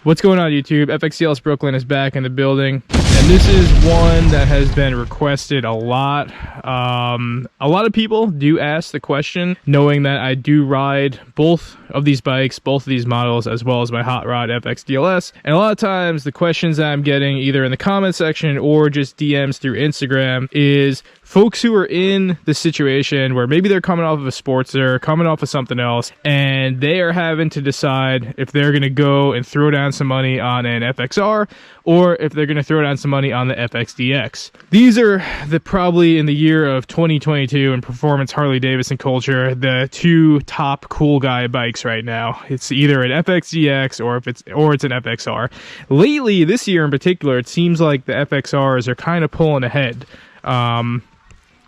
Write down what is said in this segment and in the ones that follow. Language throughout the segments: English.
What's going on, YouTube? FXDLS Brooklyn is back in the building, and this is one that has been requested a lot. A lot of people do ask the question, knowing that I do ride both of these bikes, both of these models, as well as my hot rod FXDLS. And a lot of times the questions that I'm getting either in the comment section or just DMs through Instagram is folks who are in the situation where maybe they're coming off of a Sportster, coming off of something else, and they are having to decide if they're going to go and throw down some money on an FXR or if they're going to throw down some money on the FXDX. These are probably in the year of 2022 in performance Harley Davidson culture, the two top cool guy bikes right now. It's either an FXDX or it's an FXR. Lately, this year in particular, it seems like the FXRs are kind of pulling ahead.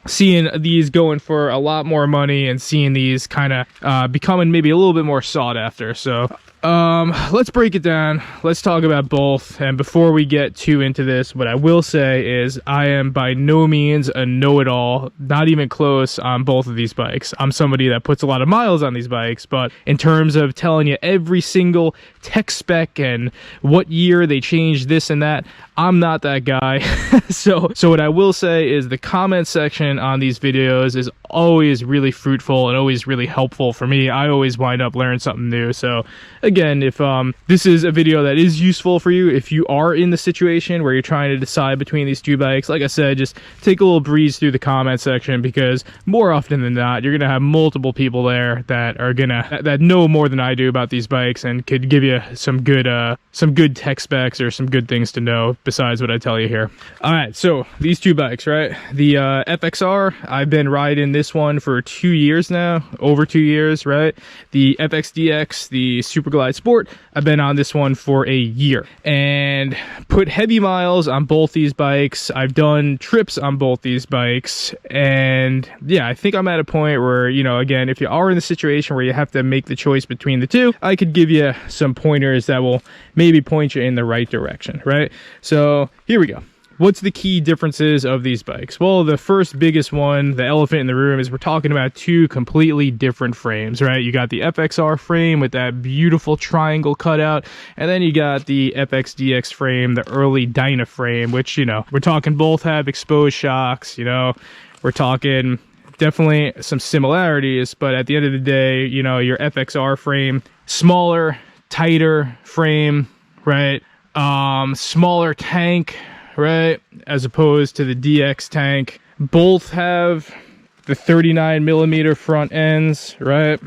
Seeing these going for a lot more money and seeing these kind of becoming maybe a little bit more sought after. So let's break it down. Let's talk about both. And before we get too into this, what I will say is I am by no means a know-it-all, not even close on both of these bikes. I'm somebody that puts a lot of miles on these bikes, but in terms of telling you every single tech spec and what year they changed this and that, I'm not that guy. So what I will say is the comment section on these videos is always really fruitful and always really helpful for me. I always wind up learning something new. So again, if this is a video that is useful for you, if you are in the situation where you're trying to decide between these two bikes, like I said, just take a little breeze through the comment section, because more often than not, you're gonna have multiple people there that are that know more than I do about these bikes and could give you some good tech specs or some good things to know besides what I tell you here. All right, so these two bikes, right? The FXR, I've been riding this one for 2 years now, over 2 years, right? The FXDX, the Super Glide Sport, I've been on this one for a year and put heavy miles on both these bikes. I've done trips on both these bikes, and yeah, I think I'm at a point where, you know, again, if you are in the situation where you have to make the choice between the two, I could give you some pointers that will maybe point you in the right direction, right? So here we go. What's the key differences of these bikes? Well, the first biggest one, the elephant in the room, is we're talking about two completely different frames, right? You got the FXR frame with that beautiful triangle cutout, and then you got the FXDX frame, the early Dyna frame, which, you know, we're talking both have exposed shocks, you know, we're talking definitely some similarities, but at the end of the day, you know, your FXR frame, smaller, tighter frame, right? Smaller tank, right, as opposed to the DX tank. Both have the 39 millimeter front ends, right?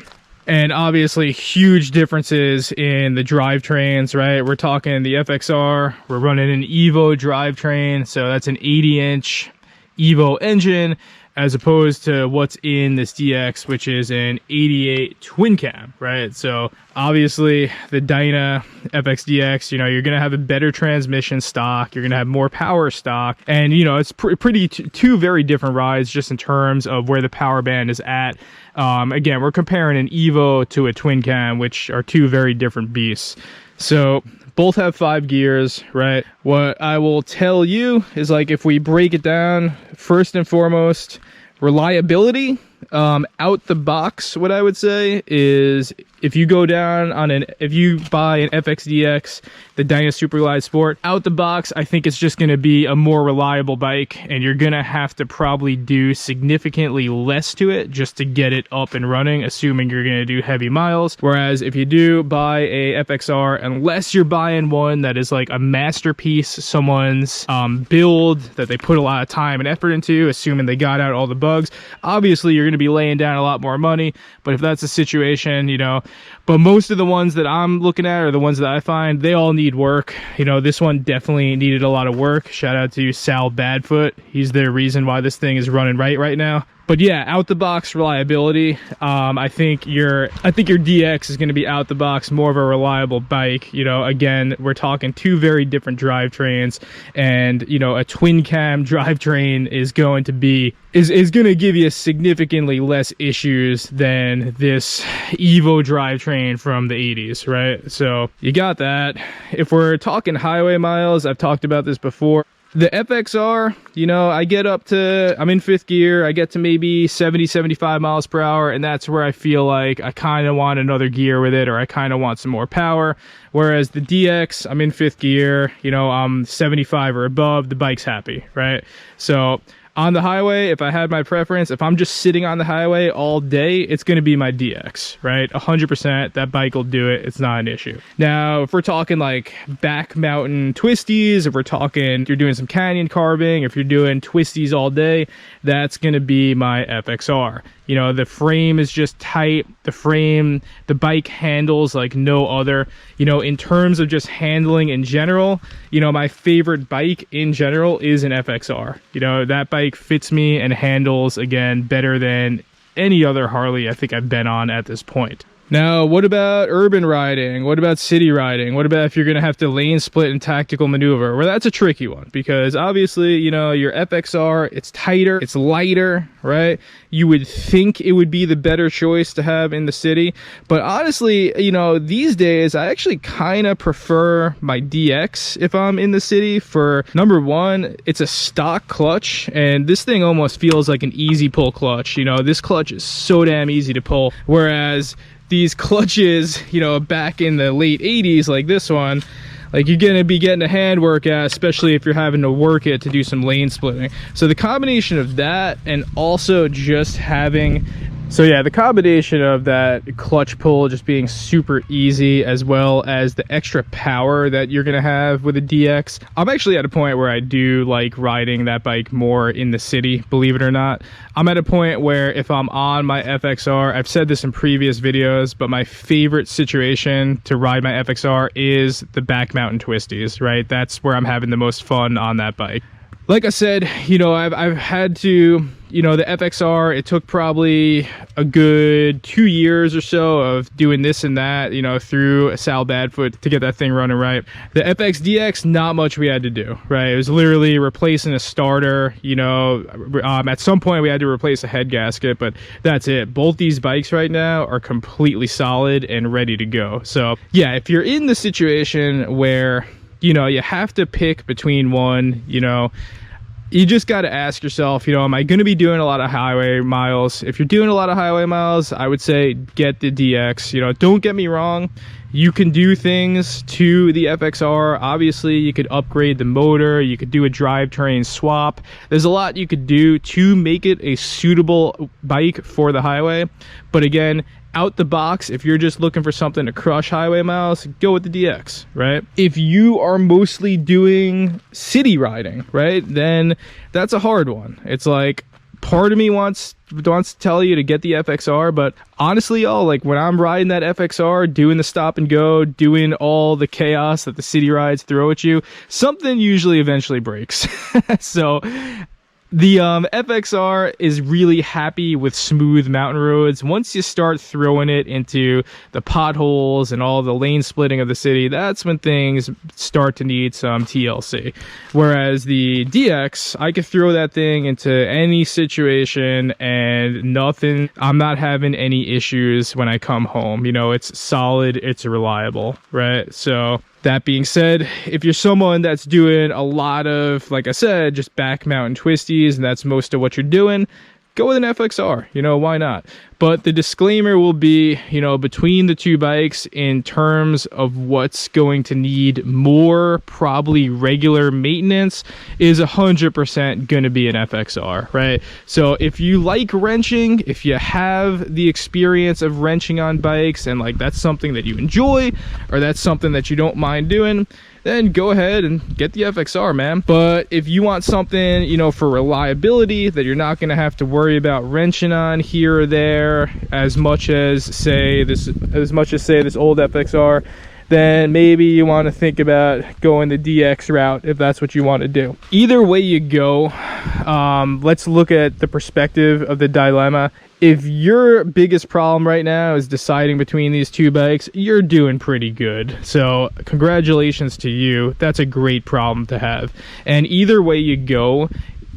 And obviously huge differences in the drivetrains, right? We're talking the FXR, we're running an Evo drivetrain, so that's an 80-inch Evo engine, as opposed to what's in this DX, which is an 88 twin cam, right? So obviously the Dyna FXDX, you know, you're going to have a better transmission stock, you're going to have more power stock, and, you know, it's pretty two very different rides just in terms of where the power band is at. Again, we're comparing an Evo to a twin cam, which are two very different beasts. So both have 5 gears, right? What I will tell you is, like, if we break it down, first and foremost, reliability. Out the box, what I would say is, if you go down on if you buy an FXDX, the Dyna Super Glide Sport, out the box, I think it's just going to be a more reliable bike, and you're going to have to probably do significantly less to it just to get it up and running, assuming you're going to do heavy miles. Whereas if you do buy a FXR, unless you're buying one that is like a masterpiece, someone's build that they put a lot of time and effort into, assuming they got out all the bugs, obviously you're going to be laying down a lot more money. But if that's the situation, you know, but most of the ones that I'm looking at are the ones that I find, they all need work. You know, this one definitely needed a lot of work. Shout out to Sal Badfoot. He's the reason why this thing is running right now. But yeah, out the box reliability. I think your DX is going to be out the box more of a reliable bike. You know, again, we're talking two very different drivetrains, and, you know, a twin cam drivetrain is going to give you significantly less issues than this Evo drivetrain from the 80s, right? So you got that. If we're talking highway miles, I've talked about this before. The FXR, you know, I get up to, I'm in 5th gear, I get to maybe 70, 75 miles per hour, and that's where I feel like I kind of want another gear with it, or I kind of want some more power. Whereas the DX, I'm in 5th gear, you know, I'm 75 or above, the bike's happy, right? So on the highway, if I had my preference, if I'm just sitting on the highway all day, it's going to be my DX, right? 100%, that bike will do it. It's not an issue. Now, if we're talking like back mountain twisties, if we're talking, you're doing some canyon carving, if you're doing twisties all day, that's going to be my FXR. You know, the frame is just tight. The bike handles like no other. You know, in terms of just handling in general, you know, my favorite bike in general is an FXR. You know, that bike fits me and handles, again, better than any other Harley I think I've been on at this point. Now, what about urban riding? What about city riding? What about if you're going to have to lane split and tactical maneuver? Well, that's a tricky one because obviously, you know, your FXR, it's tighter, it's lighter, right? You would think it would be the better choice to have in the city. But honestly, you know, these days, I actually kind of prefer my DX if I'm in the city. For number one, it's a stock clutch, and this thing almost feels like an easy pull clutch. You know, this clutch is so damn easy to pull, whereas these clutches, you know, back in the late 80s, like this one, like you're gonna be getting a hand workout, especially if you're having to work it to do some lane splitting. So the combination of that and also just having, so yeah, the combination of that clutch pull just being super easy, as well as the extra power that you're gonna have with a DX. I'm actually at a point where I do like riding that bike more in the city, believe it or not. I'm at a point where if I'm on my FXR, I've said this in previous videos, but my favorite situation to ride my FXR is the back mountain twisties, right? That's where I'm having the most fun on that bike. Like I said, you know, I've had to, you know, the FXR, it took probably a good 2 years or so of doing this and that, you know, through Sal Badfoot to get that thing running right. The FXDX, not much we had to do, right? It was literally replacing a starter, you know, at some point we had to replace a head gasket, but that's it. Both these bikes right now are completely solid and ready to go. So yeah, if you're in the situation where, you know, you have to pick between one, you know, you just got to ask yourself, you know, am I going to be doing a lot of highway miles? If you're doing a lot of highway miles, I would say get the DX. You know, don't get me wrong. You can do things to the FXR. Obviously, you could upgrade the motor. You could do a drivetrain swap. There's a lot you could do to make it a suitable bike for the highway. But again, out the box, if you're just looking for something to crush highway miles, go with the DX, right? If you are mostly doing city riding, right, then that's a hard one. It's like, part of me wants to tell you to get the FXR, but honestly, y'all, like when I'm riding that FXR, doing the stop and go, doing all the chaos that the city rides throw at you, something usually eventually breaks. So the FXR is really happy with smooth mountain roads. Once you start throwing it into the potholes and all the lane splitting of the city, that's when things start to need some TLC. Whereas the DX, I could throw that thing into any situation and nothing, I'm not having any issues when I come home. You know, it's solid, it's reliable, right? So that being said, if you're someone that's doing a lot of, like I said, just back mountain twisties, and that's most of what you're doing, go with an FXR, you know, why not? But the disclaimer will be, you know, between the two bikes in terms of what's going to need more probably regular maintenance is 100% going to be an FXR, right? So if you like wrenching, if you have the experience of wrenching on bikes and like that's something that you enjoy or that's something that you don't mind doing, then go ahead and get the FXR, man. But if you want something, you know, for reliability that you're not going to have to worry about wrenching on here or there as much as say this old FXR, then maybe you want to think about going the DX route if that's what you want to do. Either way you go, let's look at the perspective of the dilemma. If your biggest problem right now is deciding between these two bikes, you're doing pretty good. So congratulations to you. That's a great problem to have. And either way you go,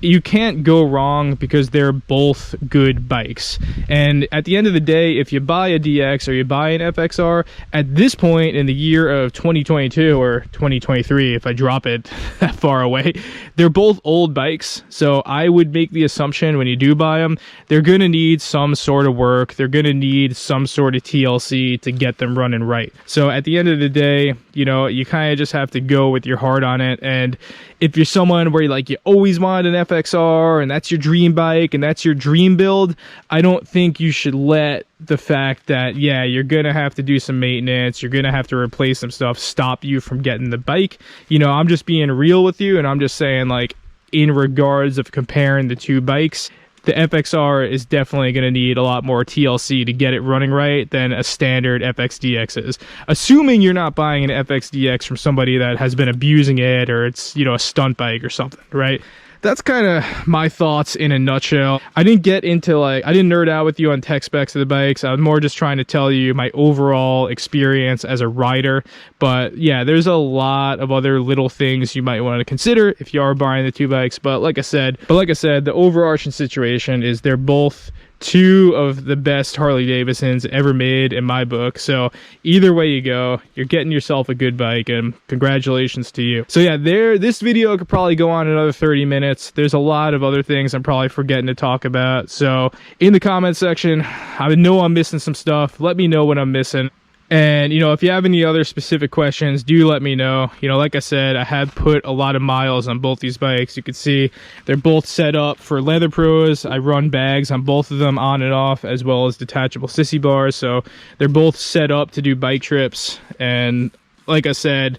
you can't go wrong because they're both good bikes. And at the end of the day, if you buy a DX or you buy an FXR, at this point in the year of 2022 or 2023, if I drop it that far away, they're both old bikes. So I would make the assumption when you do buy them, they're going to need some sort of work. They're going to need some sort of TLC to get them running right. So at the end of the day, you know, you kind of just have to go with your heart on it. And if you're someone where you always want an FXR and that's your dream bike and that's your dream build, I don't think you should let the fact that, yeah, you're going to have to do some maintenance, you're going to have to replace some stuff, stop you from getting the bike. You know, I'm just being real with you, and I'm just saying, like, in regards of comparing the two bikes, the FXR is definitely going to need a lot more TLC to get it running right than a standard FXDX is. Assuming you're not buying an FXDX from somebody that has been abusing it, or it's, you know, a stunt bike or something, right? That's kind of my thoughts in a nutshell. I didn't get into, I didn't nerd out with you on tech specs of the bikes. I was more just trying to tell you my overall experience as a rider. But yeah, there's a lot of other little things you might want to consider if you are buying the two bikes. But like I said, the overarching situation is they're both two of the best Harley Davidsons ever made in my book. So either way you go, you're getting yourself a good bike, and congratulations to you. So yeah, this video could probably go on another 30 minutes. There's a lot of other things I'm probably forgetting to talk about. So in the comment section, I know I'm missing some stuff. Let me know what I'm missing. And, you know, if you have any other specific questions, do let me know. You know, like I said, I have put a lot of miles on both these bikes. You can see they're both set up for Leather Pros. I run bags on both of them on and off, as well as detachable sissy bars. So they're both set up to do bike trips. And like I said,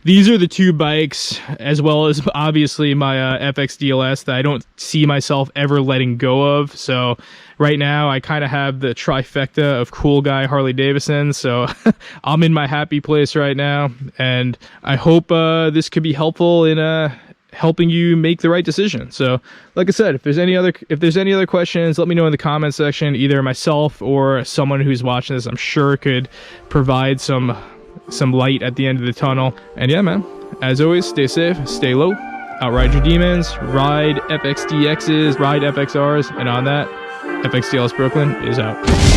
these are the two bikes, as well as obviously my FX DLS, that I don't see myself ever letting go of. So right now I kind of have the trifecta of cool guy Harley Davidson. So I'm in my happy place right now, and I hope this could be helpful in helping you make the right decision. So like I said, if there's any other questions, let me know in the comment section. Either myself or someone who's watching this, I'm sure, could provide some light at the end of the tunnel. And yeah, man, as always, stay safe, stay low, outride your demons, ride FXDXs, ride FXRs, and on that, FXDLS Brooklyn is out.